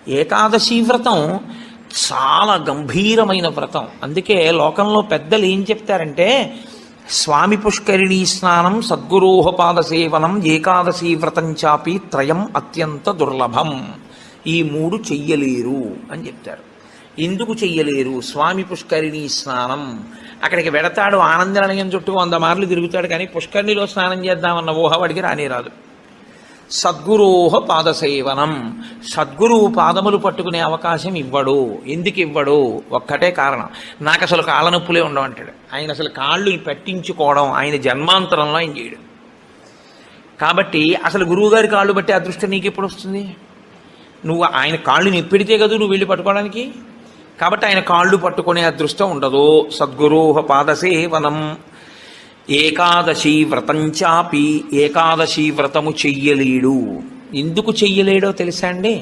ఏకాదశి వ్రతం చాలా గంభీరమైన వ్రతం. అందుకే లోకంలో పెద్దలు ఏం చెప్తారంటే, స్వామి పుష్కరిణీ స్నానం, సద్గురోహపాద సేవనం, ఏకాదశి వ్రతం చాపి త్రయం అత్యంత దుర్లభం. ఈ మూడు చెయ్యలేరు అని చెప్తారు. ఎందుకు చెయ్యలేరు? స్వామి పుష్కరిణీ స్నానం, అక్కడికి వెడతాడు, ఆనందనిలయం చుట్టూ 100 మార్లు తిరుగుతాడు, కానీ పుష్కరిణిలో స్నానం చేద్దామన్న ఊహ వాడికి రానేరాదు. సద్గురోహ పాదసేవనం, సద్గురువు పాదములు పట్టుకునే అవకాశం ఇవ్వడు. ఎందుకు ఇవ్వడు? ఒక్కటే కారణం, నాకు అసలు కాళ్ళ నొప్పులే ఉండవంటాడు. ఆయన అసలు కాళ్ళు పెట్టించుకోవడం ఆయన జన్మాంతరంలో ఆయన చేయడు. కాబట్టి అసలు గురువుగారి కాళ్ళు బట్టి అదృష్టం నీకు ఎప్పుడు వస్తుంది? నువ్వు ఆయన కాళ్ళు నెప్పెడితే కదా నువ్వు వెళ్ళి పట్టుకోవడానికి. కాబట్టి ఆయన కాళ్ళు పట్టుకునే అదృష్టం ఉండదు. సద్గురోహ పాదసేవనం, ఏకాదశి వ్రతం చాపి, ఏకాదశి వ్రతము చెయ్యలేడు. ఎందుకు చెయ్యలేడో తెలుసా అండి?